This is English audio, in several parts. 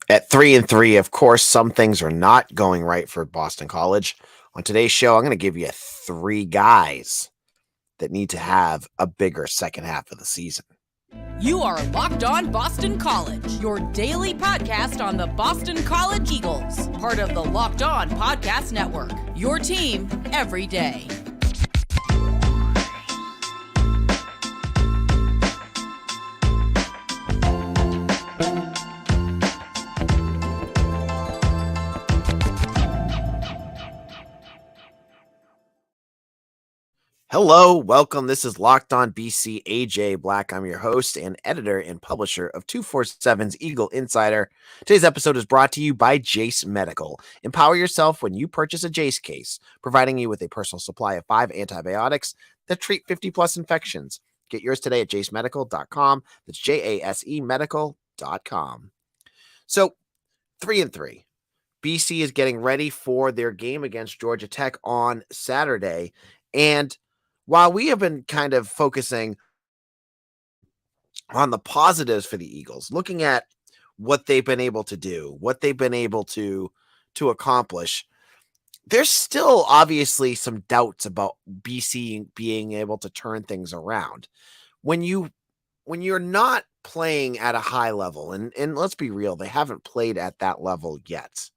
At 3-3, of course, some things are not going right for Boston College. On today's show, I'm going to give you 3 guys that need to have a bigger second half of the season. You are Locked On Boston College, your daily podcast on the Boston College Eagles, part of the Locked On Podcast Network, your team every day. Hello, welcome. This is Locked On BC, AJ Black. I'm your host and editor and publisher of 247's Eagle Insider. Today's episode is brought to you by Jase Medical. Empower yourself when you purchase a Jase case, providing you with a personal supply of 5 antibiotics that treat 50-plus infections. Get yours today at jasemedical.com. That's JASE medical.com. So, 3-3. BC is getting ready for their game against Georgia Tech on Saturday. And while we have been kind of focusing on the positives for the Eagles, looking at what they've been able to do, what they've been able to accomplish, there's still obviously some doubts about BC being able to turn things around. When you're not playing at a high level, and let's be real, they haven't played at that level yet.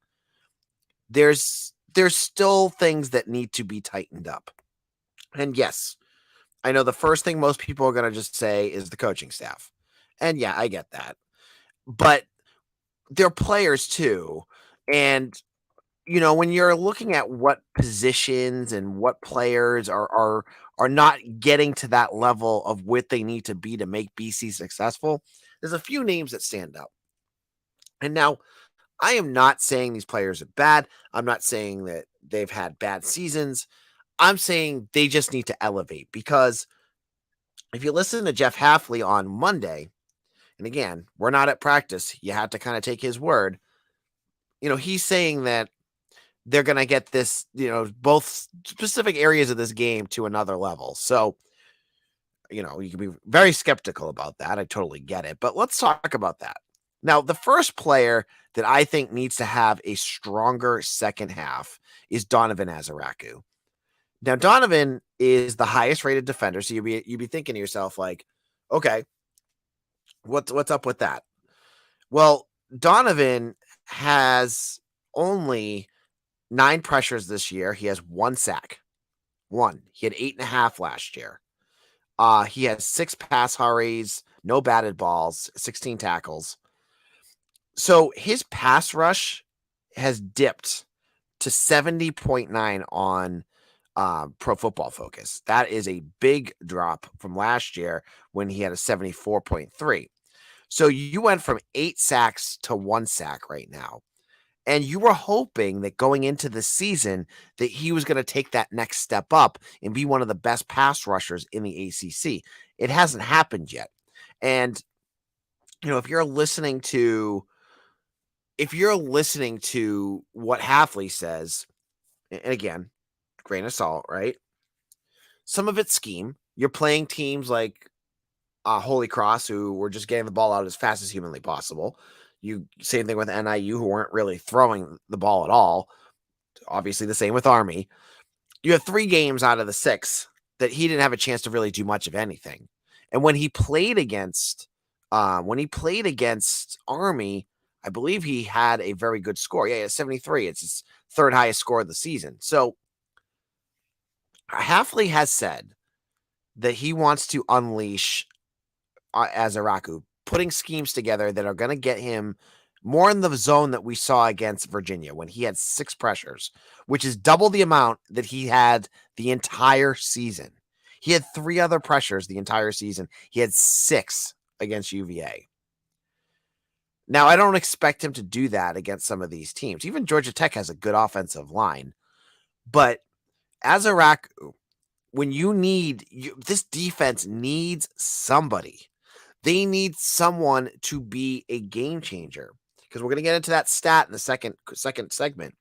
There's still things that need to be tightened up. And yes, I know the first thing most people are going to just say is the coaching staff. And yeah, I get that. But they're players too. And, you know, when you're looking at what positions and what players are not getting to that level of what they need to be to make BC successful, there's a few names that stand up. And now, I am not saying these players are bad. I'm not saying that they've had bad seasons. I'm saying they just need to elevate, because if you listen to Jeff Hafley on Monday, and again, we're not at practice, you have to kind of take his word. You know, he's saying that they're going to get this, you know, both specific areas of this game to another level. So, you know, you can be very skeptical about that. I totally get it. But let's talk about that. Now, the first player that I think needs to have a stronger second half is Donovan ARaku. Now, Donovan is the highest rated defender, so you'd be thinking to yourself, like, okay, what's up with that? Well, Donovan has only 9 pressures this year. He has 1 sack. He had 8.5 last year. He has 6 pass hurries, no batted balls, 16 tackles. So his pass rush has dipped to 70.9 on Pro Football Focus. That is a big drop from last year when he had a 74.3. So you went from 8 sacks to 1 sack right now. And you were hoping that going into the season that he was going to take that next step up and be one of the best pass rushers in the ACC. It hasn't happened yet. And, you know, if you're listening to what Hafley says, and again, grain of salt, right? Some of it's scheme. You're playing teams like Holy Cross, who were just getting the ball out as fast as humanly possible. Same thing with NIU, who weren't really throwing the ball at all. Obviously, the same with Army. You have 3 games out of the 6 that he didn't have a chance to really do much of anything. And when he played against Army, I believe he had a very good score. Yeah, he had 73. It's his 3rd highest score of the season. So Hafley has said that he wants to unleash ARaku, putting schemes together that are going to get him more in the zone that we saw against Virginia when he had 6 pressures, which is double the amount that he had the entire season. He had 3 other pressures the entire season. He had 6 against UVA. Now, I don't expect him to do that against some of these teams. Even Georgia Tech has a good offensive line. But ARaku, when this defense needs somebody. They need someone to be a game changer, because we're going to get into that stat in the second segment.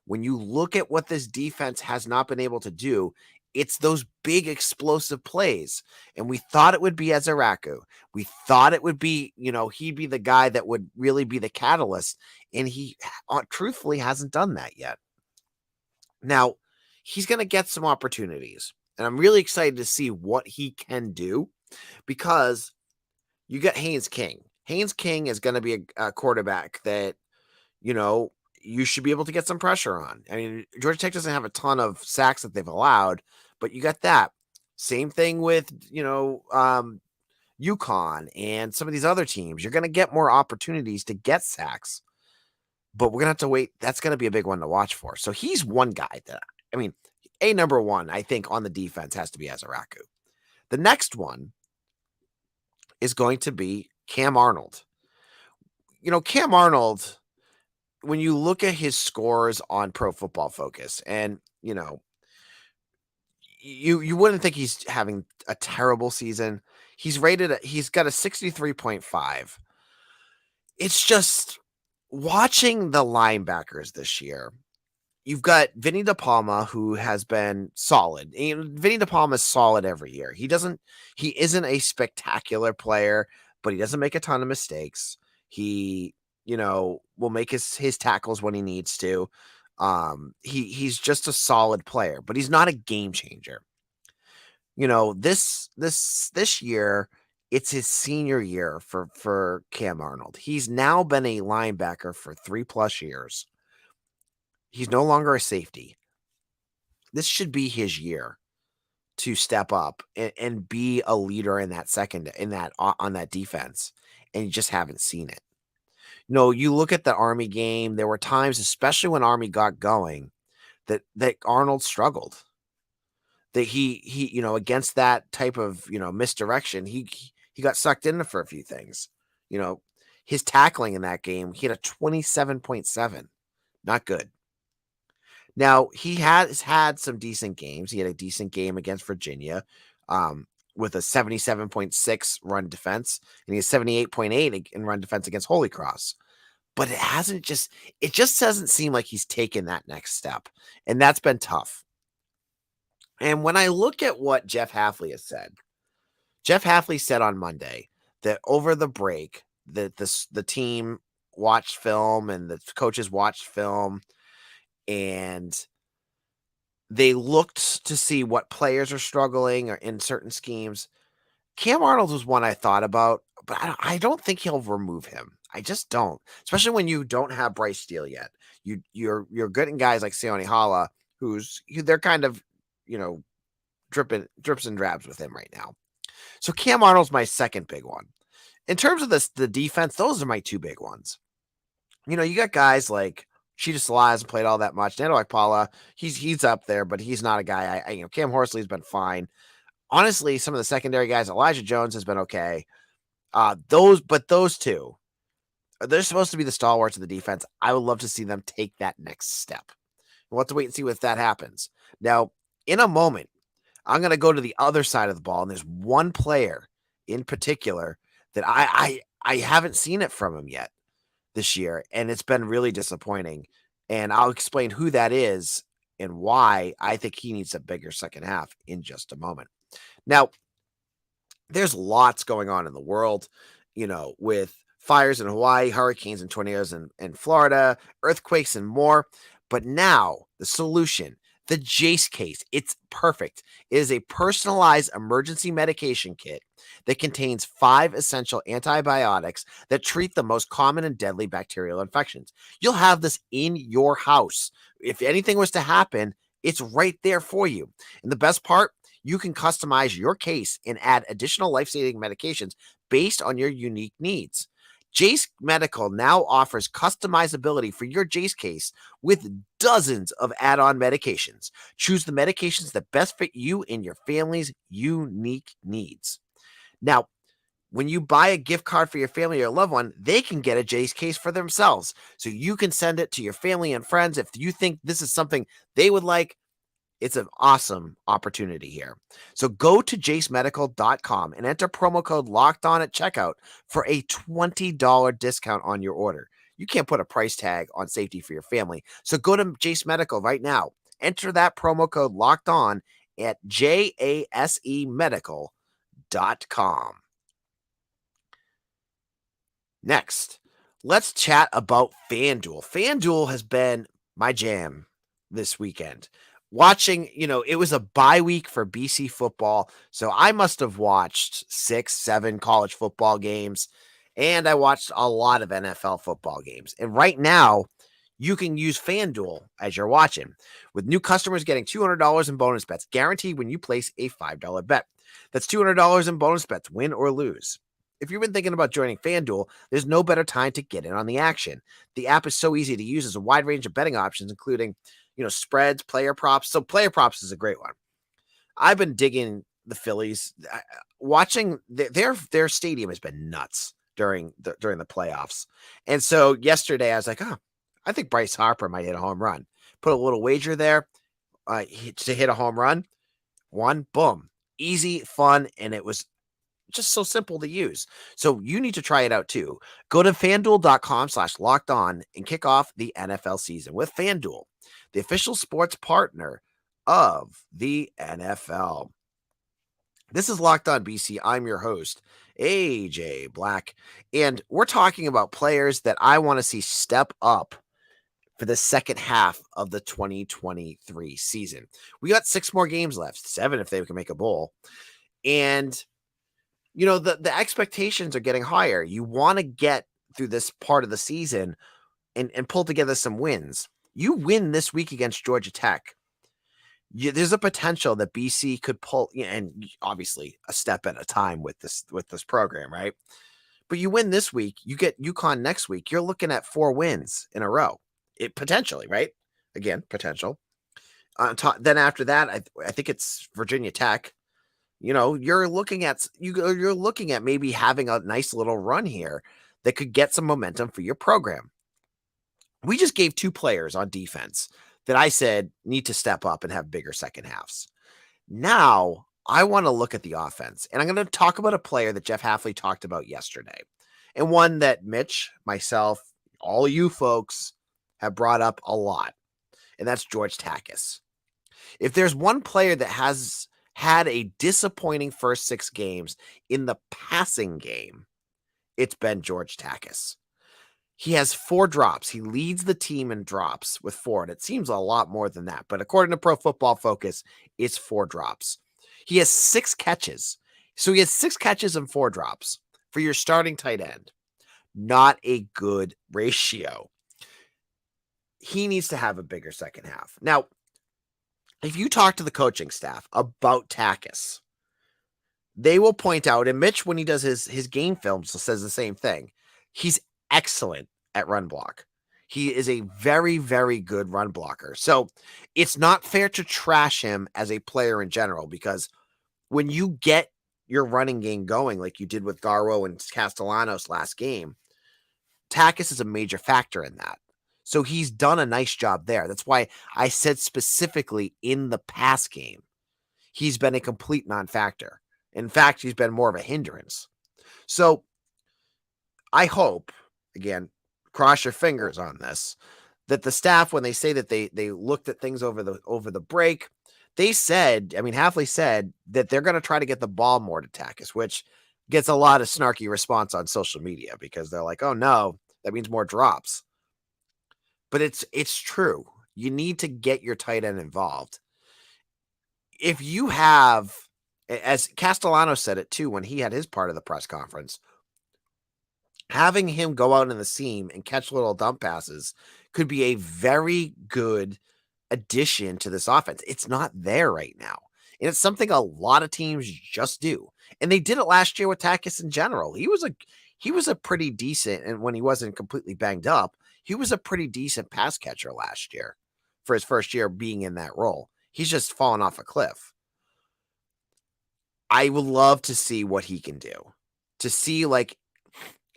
When you look at what this defense has not been able to do, It's those big explosive plays. And we thought it would be ARaku. We thought it would be, he'd be the guy that would really be the catalyst. And he truthfully hasn't done that yet. Now, he's going to get some opportunities. And I'm really excited to see what he can do, because you got Haynes King. Haynes King is going to be a quarterback that, you should be able to get some pressure on. I mean, Georgia Tech doesn't have a ton of sacks that they've allowed, but you got that. Same thing with, UConn and some of these other teams. You're going to get more opportunities to get sacks, but we're going to have to wait. That's going to be a big one to watch for. So he's one guy that, number one, I think, on the defense has to be ARaku. The next one is going to be Cam Arnold. Cam Arnold, when you look at his scores on Pro Football Focus, and, you wouldn't think he's having a terrible season. He's got a 63.5. It's just watching the linebackers this year. You've got Vinny DePalma, who has been solid. Vinny DePalma is solid every year. He isn't a spectacular player, but he doesn't make a ton of mistakes. He, will make his tackles when he needs to. He's just a solid player, but he's not a game changer. This year, it's his senior year for Cam Arnold. He's now been a linebacker for 3+ years. He's no longer a safety. This should be his year to step up and be a leader in that on that defense. And you just haven't seen it. You look at the Army game, there were times, especially when Army got going, that Arnold struggled. That he against that type of, misdirection, he got sucked in for a few things. His tackling in that game, he had a 27.7. Not good. Now, he has had some decent games. He had a decent game against Virginia with a 77.6 run defense, and he has 78.8 in run defense against Holy Cross. But it just doesn't seem like he's taken that next step, and that's been tough. And when I look at what Jeff Hafley has said, Jeff Hafley said on Monday that over the break, that the team watched film and the coaches watched film, and they looked to see what players are struggling or in certain schemes. Cam Arnold was one I thought about, but I don't think he'll remove him. I just don't, especially when you don't have Bryce Steele yet. You're getting guys like Sione Hala, they're kind of, drips and drabs with him right now. So Cam Arnold's my second big one. In terms of the defense, those are my two big ones. You got guys like Cheetah Salah hasn't played all that much. Nando Akpala, he's up there, but he's not a guy. Cam Horsley's been fine. Honestly, some of the secondary guys, Elijah Jones has been okay. Those two, they're supposed to be the stalwarts of the defense. I would love to see them take that next step. We'll have to wait and see if that happens. Now, in a moment, I'm going to go to the other side of the ball, and there's one player in particular that I haven't seen it from him yet this year, and it's been really disappointing. And I'll explain who that is and why I think he needs a bigger second half in just a moment. Now, there's lots going on in the world, with fires in Hawaii, hurricanes and tornadoes in Florida, earthquakes and more. But now the solution, the Jase case, it's perfect. It is a personalized emergency medication kit that contains 5 essential antibiotics that treat the most common and deadly bacterial infections. You'll have this in your house. If anything was to happen, it's right there for you. And the best part, you can customize your case and add additional life-saving medications based on your unique needs. Jase Medical now offers customizability for your Jase case with dozens of add-on medications. Choose the medications that best fit you and your family's unique needs. Now, when you buy a gift card for your family or your loved one, they can get a Jase case for themselves. So you can send it to your family and friends if you think this is something they would like. It's an awesome opportunity here. So go to jasemedical.com and enter promo code LOCKEDON at checkout for a $20 discount on your order. You can't put a price tag on safety for your family. So go to Jase Medical right now. Enter that promo code LOCKEDON at jasemedical.com. Next, let's chat about FanDuel. FanDuel has been my jam this weekend. Watching, it was a bye week for BC football, so I must have watched 6, 7 college football games, and I watched a lot of NFL football games. And right now, you can use FanDuel as you're watching, with new customers getting $200 in bonus bets guaranteed when you place a $5 bet. That's $200 in bonus bets, win or lose. If you've been thinking about joining FanDuel, there's no better time to get in on the action. The app is so easy to use. There's a wide range of betting options, including, spreads, player props. So player props is a great one. I've been digging the Phillies. Watching their stadium has been nuts during the playoffs. And so yesterday I was like, I think Bryce Harper might hit a home run. Put a little wager there to hit a home run. One, boom. Easy, fun, and it was just so simple to use. So you need to try it out too. Go to FanDuel.com/lockedon and kick off the NFL season with FanDuel, the official sports partner of the NFL. This is Locked On BC. I'm your host, AJ Black, and we're talking about players that I want to see step up for the second half of the 2023 season. We got 6 more games left, 7 if they can make a bowl. And the expectations are getting higher. You want to get through this part of the season and pull together some wins. You win this week against Georgia Tech. There's a potential that BC could pull, and obviously a step at a time with this program, right? But you win this week, you get UConn next week. You're looking at 4 wins in a row. It potentially, right? Again, potential. Then after that, I think it's Virginia Tech. You're looking at maybe having a nice little run here that could get some momentum for your program. We just gave 2 players on defense that I said need to step up and have bigger second halves. Now I want to look at the offense, and I'm going to talk about a player that Jeff Hafley talked about yesterday, and one that Mitch, myself, all you folks have brought up a lot, and that's George Takis. If there's one player that has had a disappointing first 6 games in the passing game, it's been George Takis. He has 4 drops. He leads the team in drops with 4, and it seems a lot more than that. But according to Pro Football Focus, it's 4 drops. He has 6 catches. So he has 6 catches and 4 drops for your starting tight end. Not a good ratio. He needs to have a bigger second half. Now, if you talk to the coaching staff about Takis, they will point out, and Mitch, when he does his game films, says the same thing. He's excellent at run block. He is a very, very good run blocker. So it's not fair to trash him as a player in general, because when you get your running game going, like you did with Garwo and Castellanos last game, Takis is a major factor in that. So he's done a nice job there. That's why I said specifically in the pass game, he's been a complete non-factor. In fact, he's been more of a hindrance. So I hope, again, cross your fingers on this, that the staff, when they say that they looked at things over the break, they said, Hafley said that they're going to try to get the ball more to Takis, which gets a lot of snarky response on social media because they're like, oh no, that means more drops. But it's true. You need to get your tight end involved. If you have, as Castellanos said it too when he had his part of the press conference, having him go out in the seam and catch little dump passes could be a very good addition to this offense. It's not there right now. And it's something a lot of teams just do. And they did it last year with Takis in general. He was a pretty decent, and when he wasn't completely banged up, he was a pretty decent pass catcher last year for his first year being in that role. He's just fallen off a cliff. I would love to see what he can do. To see, like,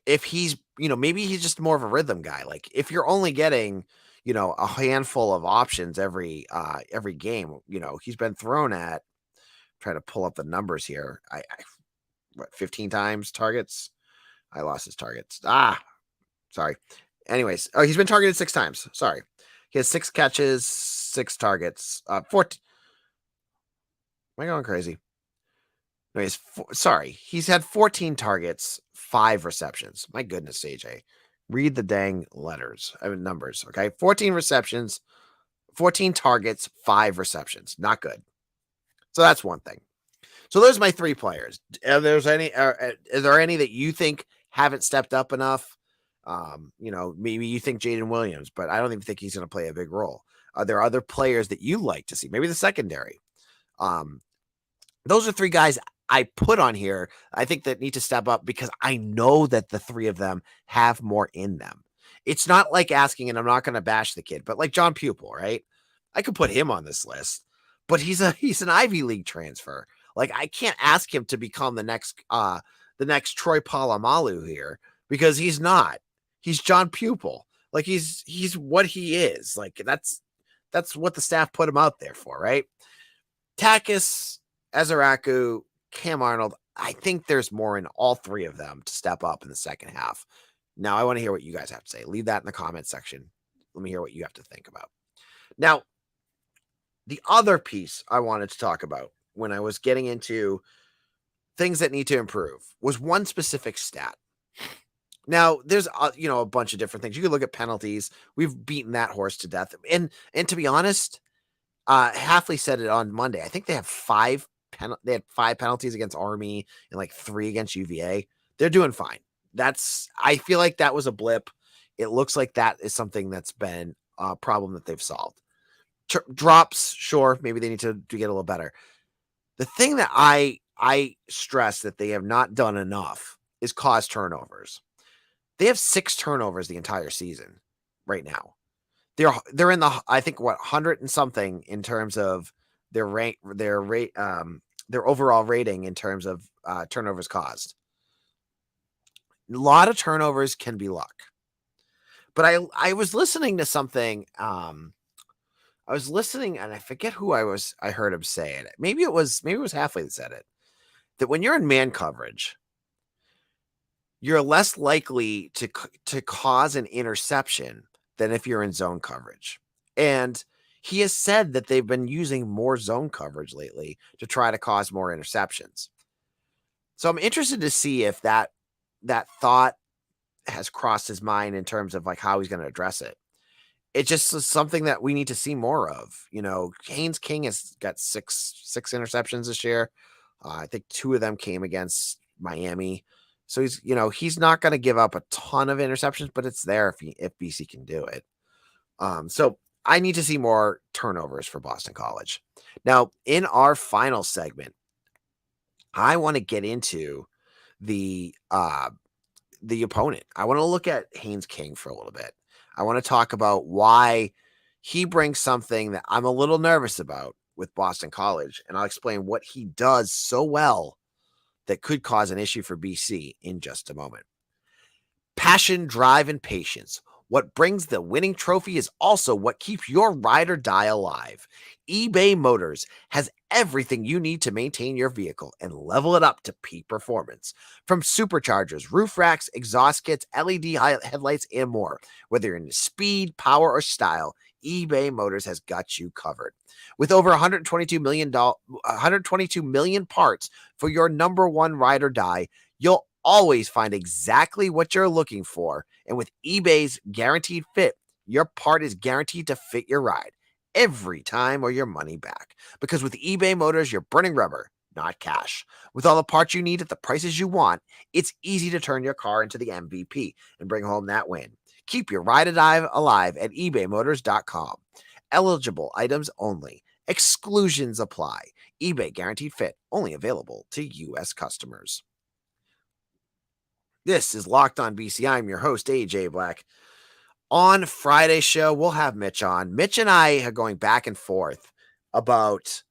if he's, maybe he's just more of a rhythm guy. Like, if you're only getting, a handful of options every game, he's been thrown at, trying to pull up the numbers here. 15 times targets? I lost his targets. Sorry. Anyways, he's been targeted 6 times. Sorry. He has 6 catches, 6 targets, 14. Am I going crazy? No, he's had 14 targets, 5 receptions. My goodness, AJ. Read the dang numbers, okay? 14 receptions, 14 targets, 5 receptions. Not good. So that's one thing. So those are my 3 players. Are there any that you think haven't stepped up enough? Maybe you think Jaden Williams, but I don't even think he's going to play a big role. Are there other players that you like to see? Maybe the secondary. Those are 3 guys I put on here, I think, that need to step up because I know that the 3 of them have more in them. It's not like asking, and I'm not going to bash the kid, but like John Pupil, right? I could put him on this list, but he's an Ivy League transfer. Like, I can't ask him to become the next Troy Polamalu here because he's not. He's John Pupil. Like, he's what he is. Like, that's what the staff put him out there for, right? Takis, ARaku, Cam Arnold, I think there's more in all 3 of them to step up in the second half. Now, I want to hear what you guys have to say. Leave that in the comment section. Let me hear what you have to think about. Now, the other piece I wanted to talk about when I was getting into things that need to improve was one specific stat. Now, there's a bunch of different things. You could look at penalties. We've beaten that horse to death. And to be honest, Hafley said it on Monday. I think they have 5 penalties against Army and like 3 against UVA. They're doing fine. I feel like that was a blip. It looks like that is something that's been a problem that they've solved. Drops, sure, maybe they need to get a little better. The thing that I stress that they have not done enough is cause turnovers. They have 6 turnovers the entire season right now. They're in the, I think, 100 and something in terms of their overall rating in terms of turnovers caused. A lot of turnovers can be luck. But I was listening to something. I was listening, and I forget who I heard him say it. Maybe it was Hafley that said it. That when you're in man coverage, you're less likely to cause an interception than if you're in zone coverage. And he has said that they've been using more zone coverage lately to try to cause more interceptions. So I'm interested to see if that thought has crossed his mind in terms of like how he's going to address it. It just is something that we need to see more of. Haynes King has got six interceptions this year. I think 2 of them came against Miami. So he's not going to give up a ton of interceptions, but it's there if BC can do it. So I need to see more turnovers for Boston College. Now, in our final segment, I want to get into the opponent. I want to look at Haynes King for a little bit. I want to talk about why he brings something that I'm a little nervous about with Boston College, and I'll explain what he does so well that could cause an issue for BC in just a moment. Passion, drive, and patience. What brings the winning trophy is also what keeps your ride or die alive. eBay Motors has everything you need to maintain your vehicle and level it up to peak performance. From superchargers, roof racks, exhaust kits, LED headlights, and more. Whether you're into speed, power, or style, eBay Motors has got you covered. With over 122 million parts for your number one ride or die, you'll always find exactly what you're looking for. And with eBay's guaranteed fit, your part is guaranteed to fit your ride every time or your money back. Because with eBay Motors, you're burning rubber, not cash. With all the parts you need at the prices you want, it's easy to turn your car into the MVP and bring home that win. Keep your ride or die alive at ebaymotors.com. Eligible items only. Exclusions apply. eBay guaranteed fit, only available to U.S. customers. This is Locked On BC. I'm your host, AJ Black. On Friday's show, we'll have Mitch on. Mitch and I are going back and forth about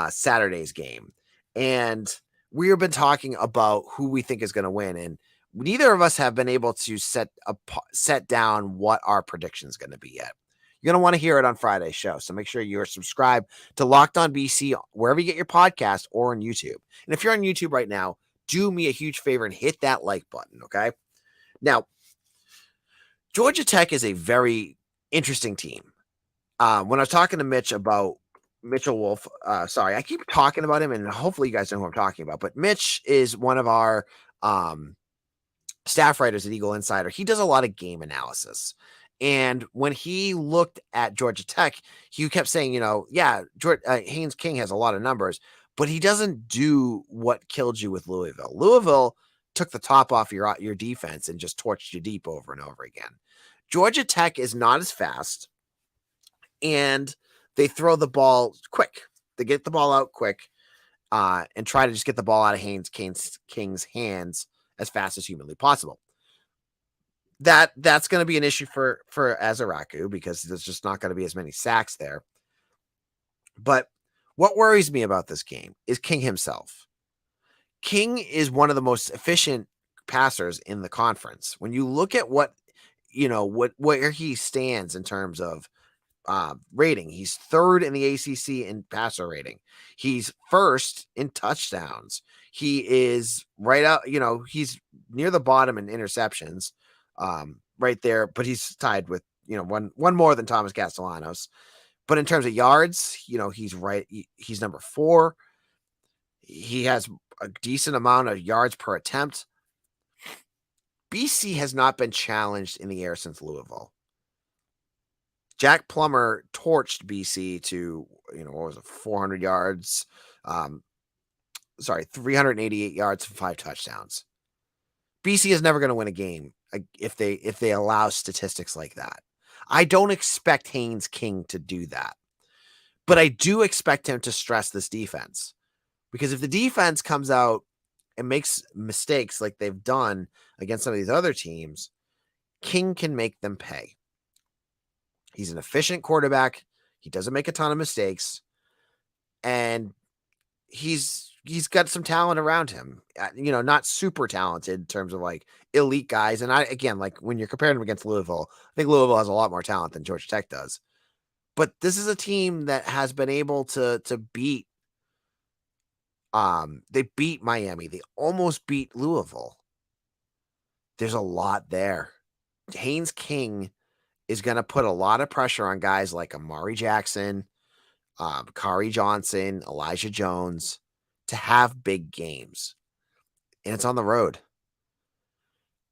Saturday's game. And we've been talking about who we think is going to win. And neither of us have been able to set down what our prediction is going to be yet. You're going to want to hear it on Friday's show. So make sure you're subscribed to Locked On BC wherever you get your podcast or on YouTube. And if you're on YouTube right now, do me a huge favor and hit that like button, okay? Now, Georgia Tech is a very interesting team. When I was talking to Mitch about Mitchell Wolf. Sorry, I keep talking about him, and hopefully you guys know who I'm talking about. But Mitch is one of our staff writers at Eagle Insider. He does a lot of game analysis. And when he looked at Georgia Tech, he kept saying, Haynes King has a lot of numbers, but he doesn't do what killed you with Louisville. Louisville took the top off your defense and just torched you deep over and over again. Georgia Tech is not as fast, and they throw the ball quick. They get the ball out quick and try to just get the ball out of Haynes King's hands as fast as humanly possible. That's going to be an issue for ARaku because there's just not going to be as many sacks there. But what worries me about this game is King himself. King is one of the most efficient passers in the conference. When you look at where he stands in terms of rating, he's third in the ACC in passer rating. He's first in touchdowns. He is right out, he's near the bottom in interceptions, right there, but he's tied with, one more than Thomas Castellanos. But in terms of yards, he's right. He's number 4. He has a decent amount of yards per attempt. BC has not been challenged in the air since Louisville. Jack Plummer torched BC to, 400 yards. 388 yards and 5 touchdowns. BC is never going to win a game if they allow statistics like that. I don't expect Haynes King to do that, but I do expect him to stress this defense, because if the defense comes out and makes mistakes like they've done against some of these other teams, King can make them pay. He's an efficient quarterback. He doesn't make a ton of mistakes, and he's got some talent around him, not super talented in terms of like elite guys. And when you're comparing him against Louisville, I think Louisville has a lot more talent than Georgia Tech does. But this is a team that has been able to beat, they beat Miami. They almost beat Louisville. There's a lot there. Haynes King is going to put a lot of pressure on guys like Amari Jackson, Kari Johnson, Elijah Jones, to have big games. And it's on the road.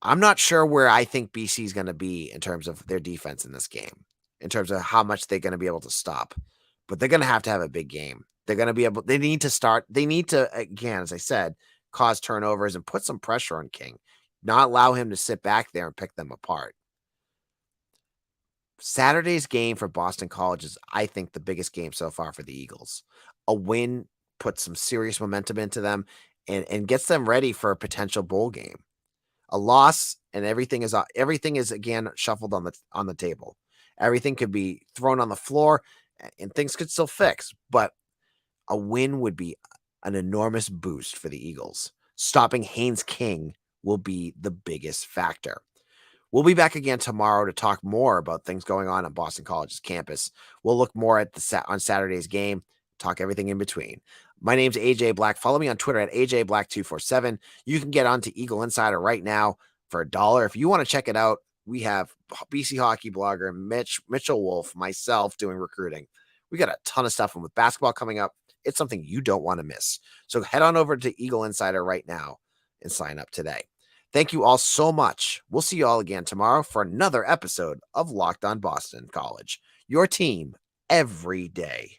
I'm not sure where I think BC is going to be in terms of their defense in this game, in terms of how much they're going to be able to stop. But they're going to have a big game. They're going to be able, they need to, again, as I said, cause turnovers and put some pressure on King. Not allow him to sit back there and pick them apart. Saturday's game for Boston College is, I think, the biggest game so far for the Eagles. A win puts some serious momentum into them and gets them ready for a potential bowl game. A loss and everything is again shuffled on the table. Everything could be thrown on the floor and things could still fix, but a win would be an enormous boost for the Eagles. Stopping Haynes King will be the biggest factor. We'll be back again tomorrow to talk more about things going on Boston College's campus. We'll look more at on Saturday's game, talk everything in between. My name's AJ Black. Follow me on Twitter at AJBlack247. You can get onto Eagle Insider right now for $1. If you want to check it out, we have BC hockey blogger Mitchell Wolf, myself doing recruiting. We got a ton of stuff, and with basketball coming up, it's something you don't want to miss. So head on over to Eagle Insider right now and sign up today. Thank you all so much. We'll see you all again tomorrow for another episode of Locked On Boston College, your team every day.